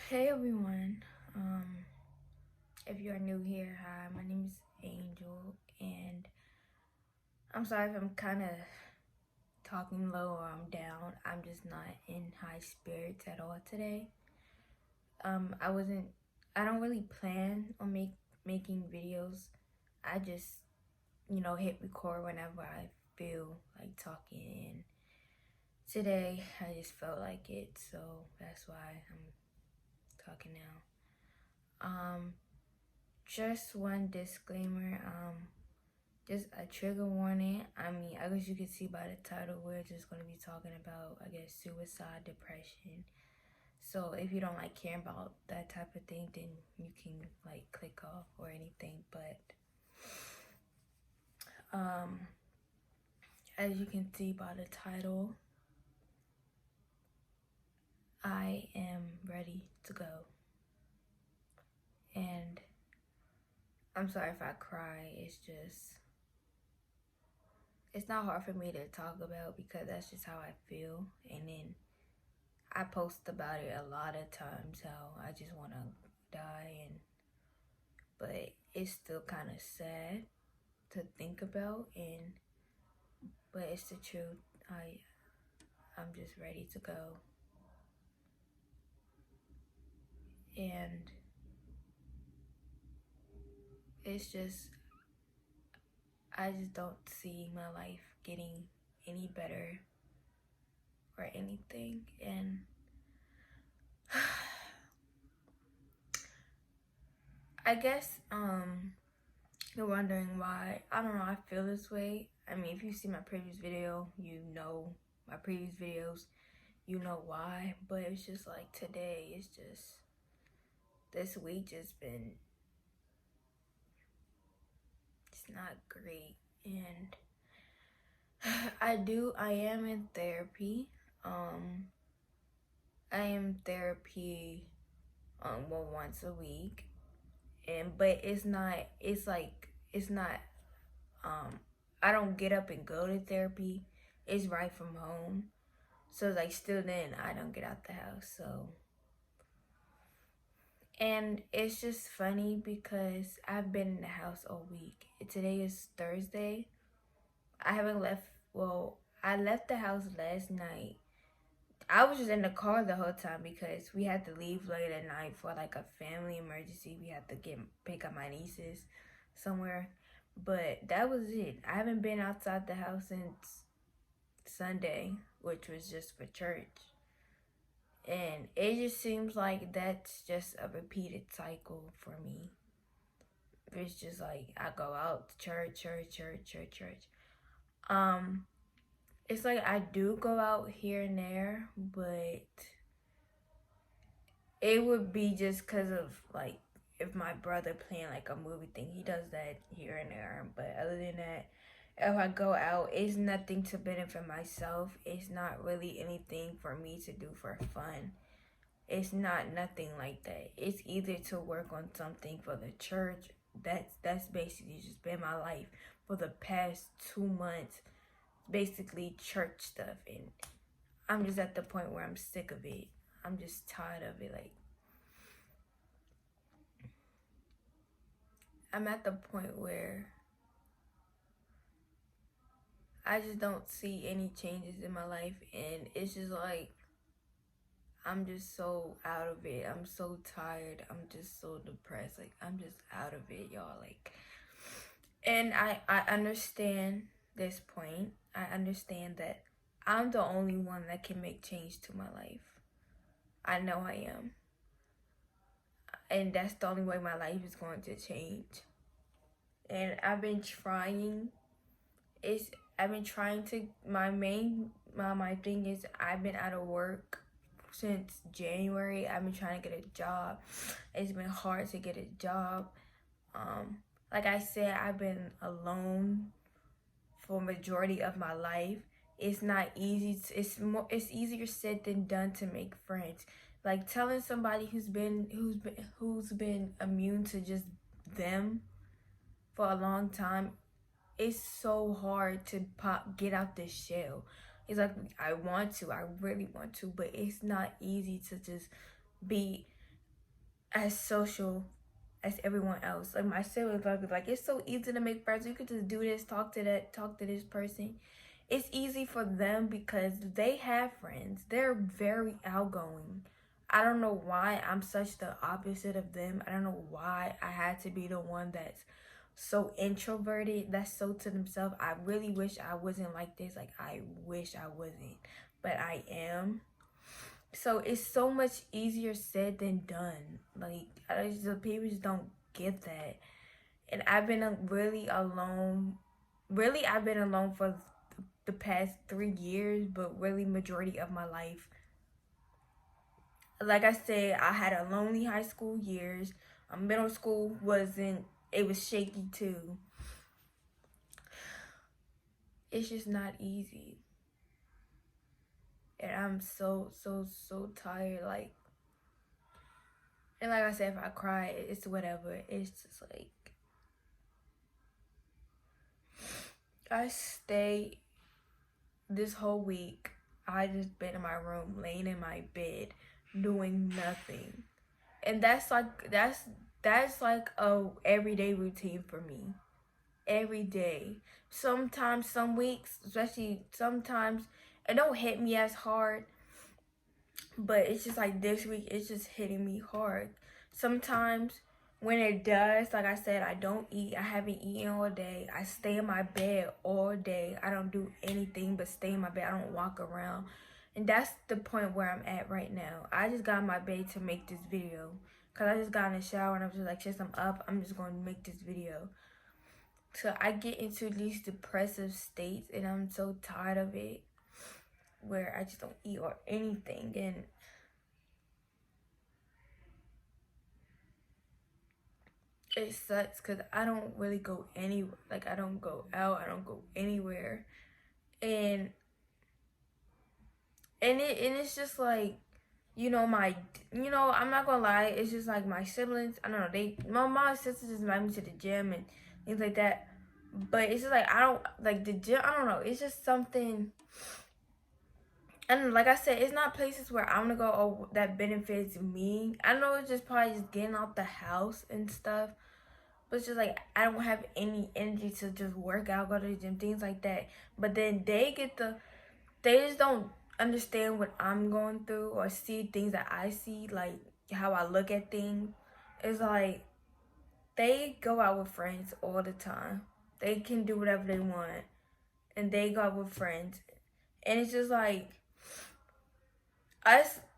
Hey everyone, if you are new here, hi, my name is Angel, and I'm sorry if I'm kind of talking low or I'm down. I'm just not in high spirits at all today. I wasn't, I don't really plan on making videos. I just, hit record whenever I feel like talking, and today I just felt like it, so that's why I'm talking now. Just one disclaimer, just a trigger warning. I mean, I guess you can see by the title, we're just going to be talking about, I guess, suicide, depression. So if you don't like hearing about that type of thing, then you can like click off or anything. But um, as you can see by the title, I am ready to go. And I'm sorry if I cry. It's not hard for me to talk about because that's just how I feel. And then I post about it a lot of times how I just want to die, but it's still kind of sad to think about, but it's the truth. I'm just ready to go, and it's just I just don't see my life getting any better or anything, and I guess you're wondering why. I don't know, I feel this way. I mean, if you see my previous video, you know my previous videos, you know why. But it's just like today, it's just this week just been, it's not great. And I am in therapy. I am therapy well, once a week. But it's not I don't get up and go to therapy. It's right from home. So like still then I don't get out the house. So and it's just funny because I've been in the house all week. Today is Thursday. I haven't left well, I left the house last night. I was just in the car the whole time because we had to leave late at night for like a family emergency. We had to pick up my nieces somewhere. But that was it. I haven't been outside the house since Sunday, which was just for church. And it just seems like that's just a repeated cycle for me. It's just like I go out to church. Um, it's like I do go out here and there, but it would be just because of like if my brother playing like a movie thing, he does that here and there. But other than that, if I go out, it's nothing to benefit myself. It's not really anything for me to do for fun. It's not nothing like that. It's either to work on something for the church. That's basically just been my life for the past 2 months. Basically church stuff, and I'm just at the point where I'm sick of it. I'm just tired of it. Like I'm at the point where I just don't see any changes in my life, and it's just like I'm just so out of it. I'm so tired. I'm just so depressed. Like I'm just out of it, y'all. Like, and I understand this point. I understand that I'm the only one that can make change to my life. I know I am. And that's the only way my life is going to change. And I've been trying. It's I've been trying to my thing is I've been out of work since January. I've been trying to get a job. It's been hard to get a job. Like I said, I've been alone for majority of my life. It's not easy. It's easier said than done to make friends. Like telling somebody who's been immune to just them for a long time, it's so hard to get out this shell. It's like I really want to, but it's not easy to just be as social as everyone else. Like my siblings, like it's so easy to make friends. You could just do this, talk to this person. It's easy for them because they have friends. They're very outgoing. I don't know why I'm such the opposite of them. I don't know why I had to be the one that's so introverted, that's so to themselves. I really wish I wasn't like this. Like I wish I wasn't, but I am. So it's so much easier said than done. Like the people just don't get that. And I've been really alone. Really, I've been alone for the past 3 years, but really majority of my life. Like I said, I had a lonely high school years. Middle school wasn't. It was shaky too. It's just not easy. And I'm so tired. Like, and like I said, if I cry, it's whatever. It's just like I stay this whole week. I just been in my room, laying in my bed, doing nothing, and that's like a everyday routine for me. Every day. Sometimes, some weeks, especially sometimes, it don't hit me as hard, but it's just like this week, it's just hitting me hard. Sometimes when it does, like I said, I don't eat. I haven't eaten all day. I stay in my bed all day. I don't do anything but stay in my bed. I don't walk around. And that's the point where I'm at right now. I just got in my bed to make this video. Because I just got in the shower and I was just like, since I'm up, I'm just going to make this video. So I get into these depressive states and I'm so tired of it. Where I just don't eat or anything. And it sucks because I don't really go anywhere. Like, I don't go out. I don't go anywhere. And it's just like, I'm not gonna lie, it's just like my siblings, I don't know, my mom's sisters just invite me to the gym and things like that. But it's just like, I don't, like the gym, I don't know, it's just something. And like I said, it's not places where I'm gonna go, oh, that benefits me. I know it's just probably just getting out the house and stuff. But it's just like, I don't have any energy to just work out, go to the gym, things like that. But then they just don't understand what I'm going through or see things that I see, like how I look at things. It's like, they go out with friends all the time. They can do whatever they want. And they go out with friends. And it's just like,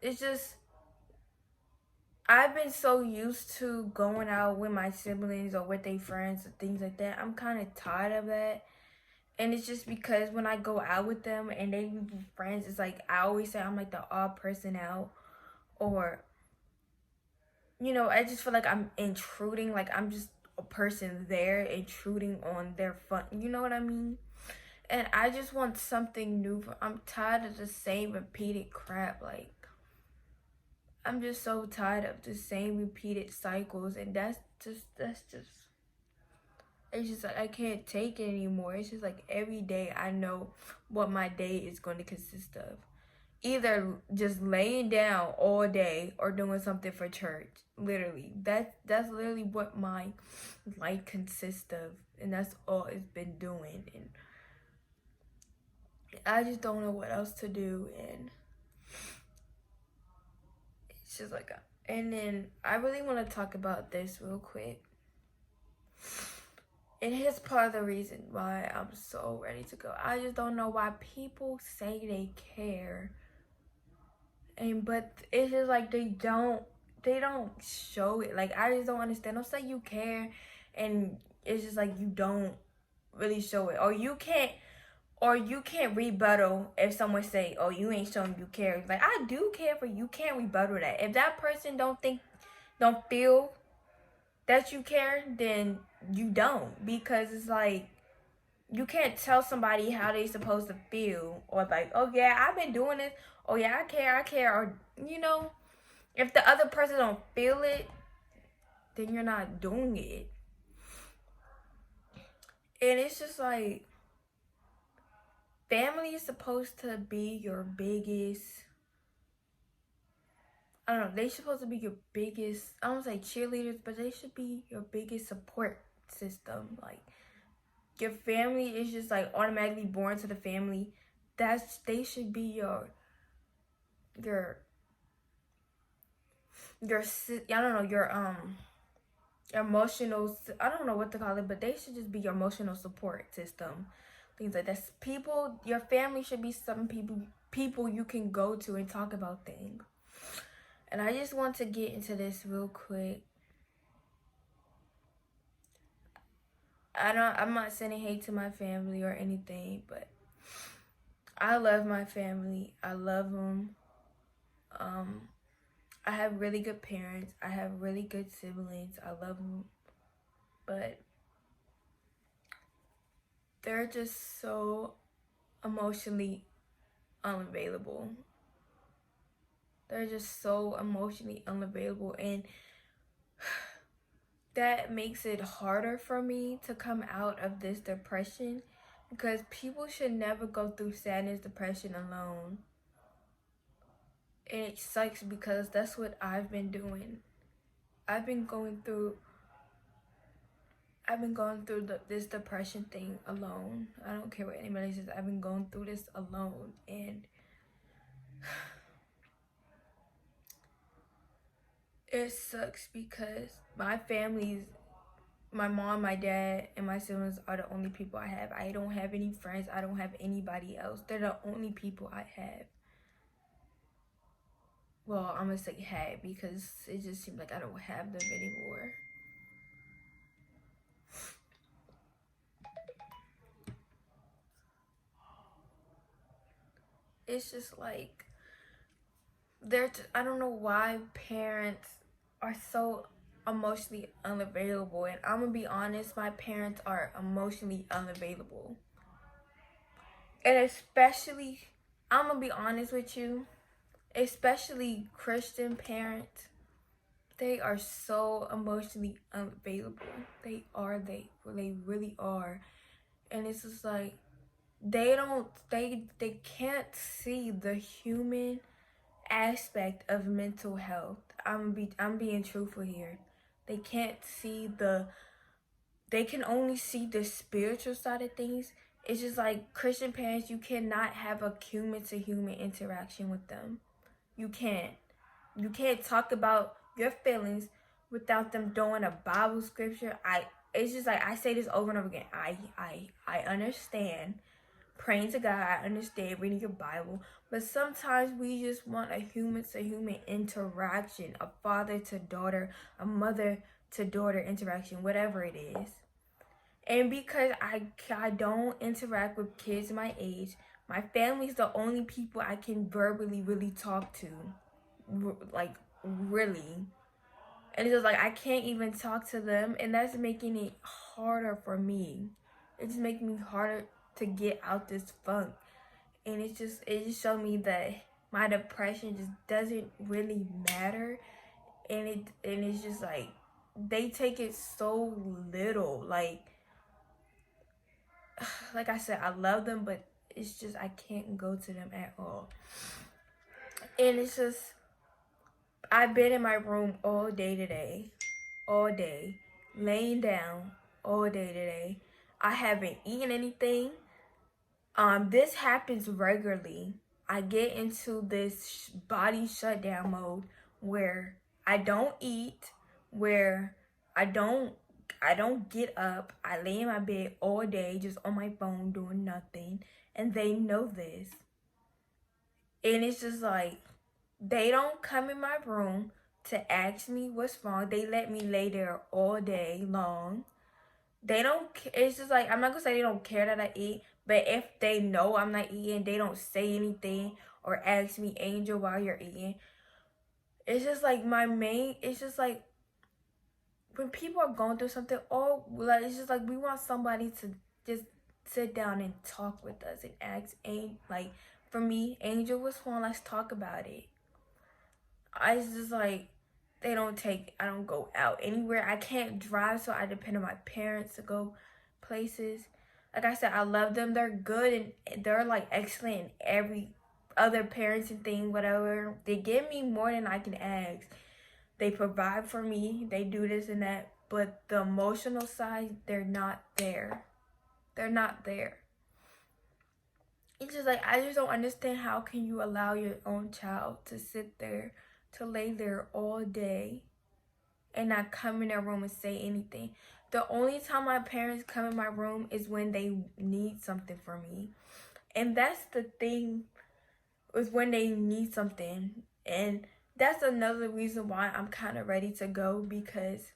it's just, I've been so used to going out with my siblings or with their friends and things like that. I'm kind of tired of that. And it's just because when I go out with them and they be friends, it's like I always say I'm like the odd person out. Or, I just feel like I'm intruding. Like I'm just a person there intruding on their fun. You know what I mean? And I just want something new. I'm tired of the same repeated crap. Like, I'm just so tired of the same repeated cycles. And it's just like I can't take it anymore. It's just like every day I know what my day is going to consist of. Either just laying down all day or doing something for church. Literally. That's literally what my life consists of. And that's all it's been doing. And I just don't know what else to do. And it's just like, and then I really want to talk about this real quick. And here's part of the reason why I'm so ready to go. I just don't know why people say they care. But it's just like they don't show it. Like, I just don't understand. Don't say you care and it's just like you don't really show it. Or you can't rebuttal if someone say, oh, you ain't showing you care. Like, I do care, but you can't rebuttal that. If that person don't feel that you care, then you don't. Because it's like, you can't tell somebody how they supposed to feel. Or like, oh yeah, I've been doing this. Oh yeah, I care. Or, if the other person don't feel it, then you're not doing it. And it's just like, family is supposed to be your biggest I don't know, they supposed to be your biggest, I don't say cheerleaders, but they should be your biggest support system. Like, your family is just like automatically born to the family. They should be your I don't know, your emotional, I don't know what to call it, but they should just be your emotional support system. Things like that. People, your family should be some people you can go to and talk about things. And I just want to get into this real quick. I'm not sending hate to my family or anything, but I love my family. I love them. I have really good parents. I have really good siblings. I love them. But they're just so emotionally unavailable. They're just so emotionally unavailable, and that makes it harder for me to come out of this depression, because people should never go through sadness, depression alone. And it sucks because that's what I've been doing. I've been going through this depression thing alone. I don't care what anybody says. I've been going through this alone, and it sucks because my mom, my dad, and my siblings are the only people I have. I don't have any friends. I don't have anybody else. They're the only people I have. Well, I'm gonna say had, because it just seems like I don't have them anymore. It's just like, I don't know why parents are so emotionally unavailable. And I'm gonna be honest, my parents are emotionally unavailable. And especially, I'm gonna be honest with you, especially Christian parents, they are so emotionally unavailable. They really are. And it's just like, they can't see the human aspect of mental health. I'm being truthful here. They can't see they can only see the spiritual side of things. It's just like, Christian parents, you cannot have a human to human interaction with them. You can't. You can't talk about your feelings without them throwing a Bible scripture. It's just like, I say this over and over again. I understand praying to God. I understand reading your Bible. But sometimes we just want a human to human interaction, a father to daughter, a mother to daughter interaction, whatever it is. And because I don't interact with kids my age, my family's the only people I can verbally really talk to. Like, really. And it's just like, I can't even talk to them, and that's making it harder for me. It's making me harder to get out this funk. And it just showed me that my depression just doesn't really matter. And it's just like, they take it so little. Like I said, I love them, but it's just, I can't go to them at all. And it's just, I've been in my room all day today. All day. Laying down all day today. I haven't eaten anything. This happens regularly. I get into this body shutdown mode where I don't eat, where I don't get up. I lay in my bed all day just on my phone doing nothing, and they know this. And it's just like, they don't come in my room to ask me what's wrong. They let me lay there all day long. They don't, it's just like, I'm not gonna say they don't care that I eat, but if they know I'm not eating, they don't say anything or ask me, Angel, while you're eating. It's just like, it's just like, when people are going through something, it's just like, we want somebody to just sit down and talk with us and ask, like, for me, Angel, what's wrong? Let's talk about it. It's just like, I don't go out anywhere. I can't drive, so I depend on my parents to go places. Like I said, I love them. They're good, and they're like excellent in every other parenting thing, whatever. They give me more than I can ask. They provide for me. They do this and that. But the emotional side, they're not there. They're not there. It's just like, I just don't understand how can you allow your own child to sit there, to lay there all day and not come in their room and say anything. The only time my parents come in my room is when they need something from me. And that's the thing, is when they need something. And that's another reason why I'm kind of ready to go, because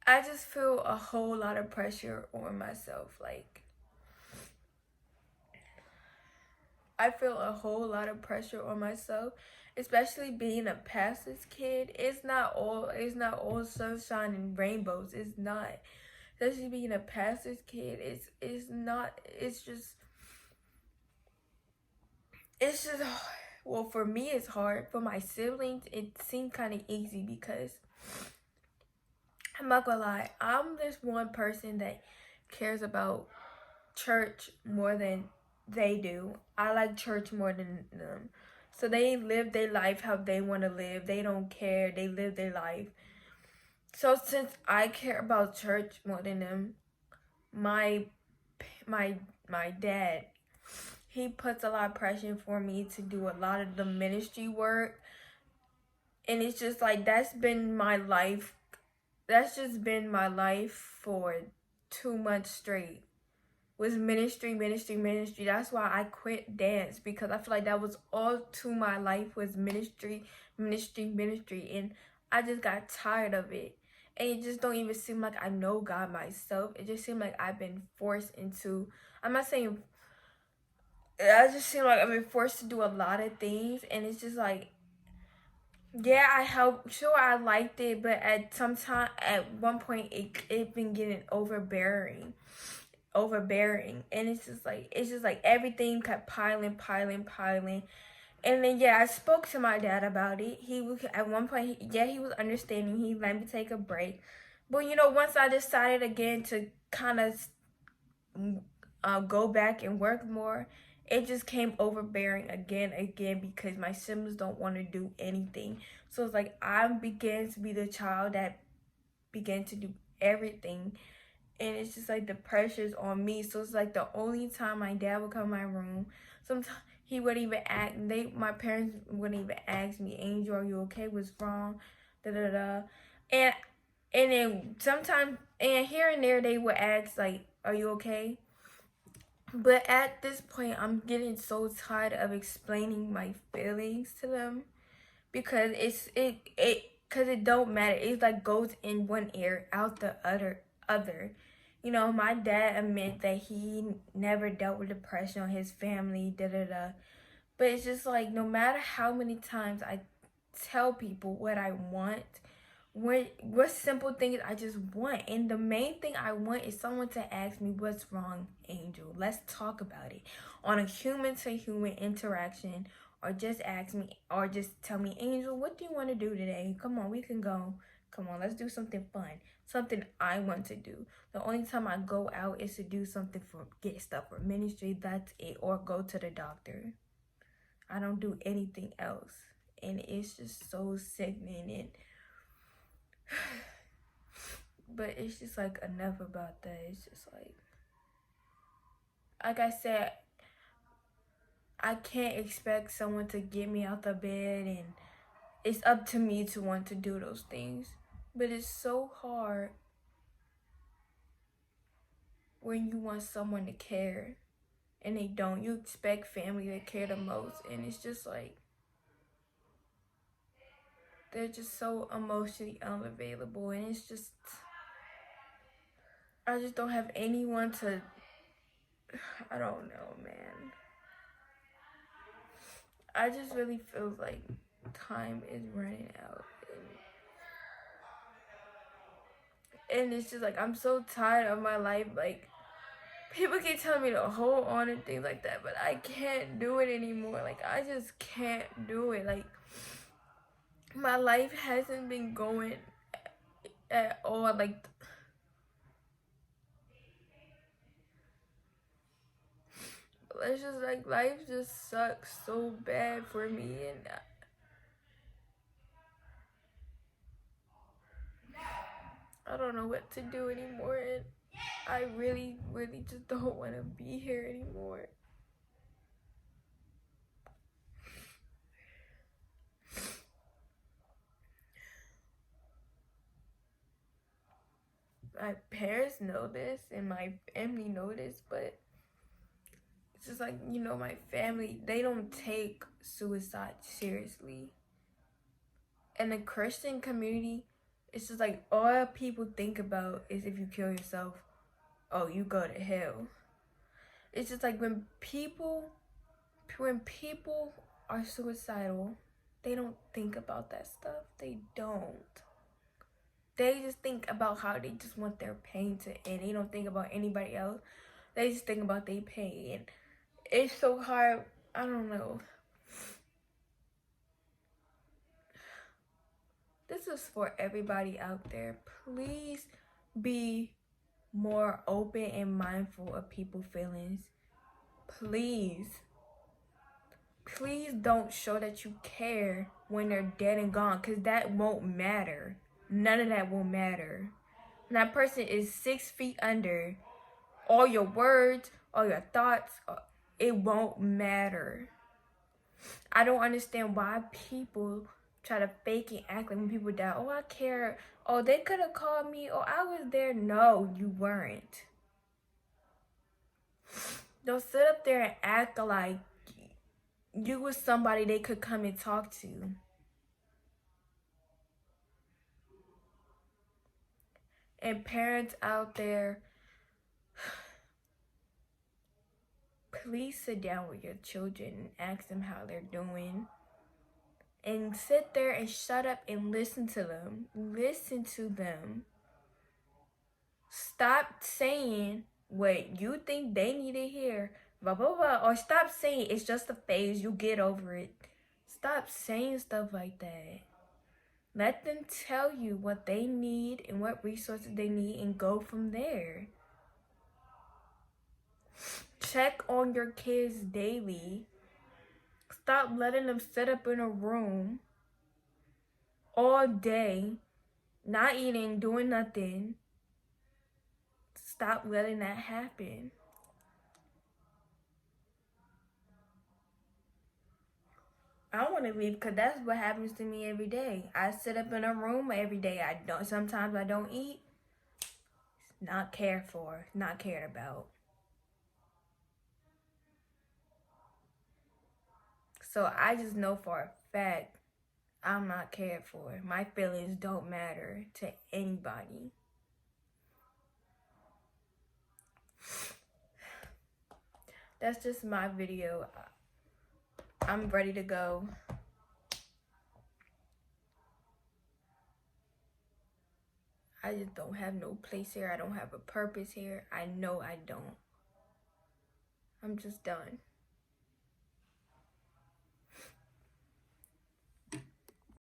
I just feel a whole lot of pressure on myself. Like, I feel a whole lot of pressure on myself, especially being a pastor's kid. It's not all sunshine and rainbows. It's not. Especially being a pastor's kid, it's not. It's just well, for me it's hard. For my siblings it seemed kind of easy, because I'm not gonna lie, I'm this one person that cares about church more than they do. I like church more than them. So they live their life how they want to live. They don't care. They live their life. So since I care about church more than them, my my dad, he puts a lot of pressure for me to do a lot of the ministry work. And it's just like, that's been my life. That's just been my life for 2 months straight. Was ministry. That's why I quit dance, because I feel like that was all to my life, was ministry. And I just got tired of it. And it just don't even seem like I know God myself. It just seemed like I've been forced into, I'm not saying, I just seem like I've been forced to do a lot of things. And it's just like, yeah, I helped. Sure, I liked it, but at one point, it been getting overbearing, and it's just like everything kept piling. And then I spoke to my dad about it. He was at one point, he was understanding. He let me take a break, but once I decided again to kind of go back and work more, it just came overbearing again, because my siblings don't want to do anything. So it's like I began to be the child that began to do everything. And it's just like the pressure's on me. So it's like the only time my dad would come in my room, sometimes he wouldn't even ask. My parents wouldn't even ask me, Angel, are you okay? What's wrong? Da da da. And then sometimes, and here and there, they would ask like, are you okay? But at this point, I'm getting so tired of explaining my feelings to them, because it don't matter. It like goes in one ear, out the other. My dad admit that he never dealt with depression on his family, da da da. But it's just like, no matter how many times I tell people what I want, what simple things I just want. And the main thing I want is someone to ask me, what's wrong, Angel? Let's talk about it. On a human to human interaction, or just ask me, or just tell me, Angel, what do you want to do today? Come on, we can go. Come on, let's do something fun. Something I want to do. The only time I go out is to do something get stuff for ministry, that's it, or go to the doctor. I don't do anything else. And it's just so sickening. And but it's just like, enough about that. It's just like I said, I can't expect someone to get me out the bed, and it's up to me to want to do those things. But it's so hard when you want someone to care and they don't. You expect family to care the most, and it's just like, they're just so emotionally unavailable. And it's just, I just don't have anyone to, I don't know, man. I just really feel like time is running out. And it's just like, I'm so tired of my life. Like, people keep telling me to hold on and things like that, but I can't do it anymore. Like, I just can't do it. Like, my life hasn't been going at all. it's just like life just sucks so bad for me, and I don't know what to do anymore, and I really, really just don't want to be here anymore. My parents know this and my family know this, but it's just like, you know, my family, they don't take suicide seriously. In the Christian community, it's just like all people think about is if you kill yourself, oh, you go to hell. It's just like when people are suicidal, they don't think about that stuff. They don't. They just think about how they just want their pain to end. They don't think about anybody else. They just think about their pain. And it's so hard. I don't know. This is for everybody out there. Please be more open and mindful of people's feelings. Please. Please don't show that you care when they're dead and gone, because that won't matter. None of that will matter. And that person is 6 feet under. All your words, all your thoughts, it won't matter. I don't understand why people try to fake and act like when people die, oh, I care. Oh, they could have called me. Oh, I was there. No, you weren't. Don't sit up there and act like you was somebody they could come and talk to. And parents out there, please sit down with your children and ask them how they're doing. And sit there and shut up and listen to them. Listen to them. Stop saying what you think they need to hear, blah, blah, blah. Or stop saying it's just a phase, you get over it. Stop saying stuff like that. Let them tell you what they need and what resources they need and go from there. Check on your kids daily. Stop letting them sit up in a room all day, not eating, doing nothing. Stop letting that happen. I want to leave because that's what happens to me every day. I sit up in a room every day. Sometimes I don't eat. It's not cared for, not cared about. So I just know for a fact I'm not cared for. My feelings don't matter to anybody. That's just my video. I'm ready to go. I just don't have no place here. I don't have a purpose here. I know I don't. I'm just done.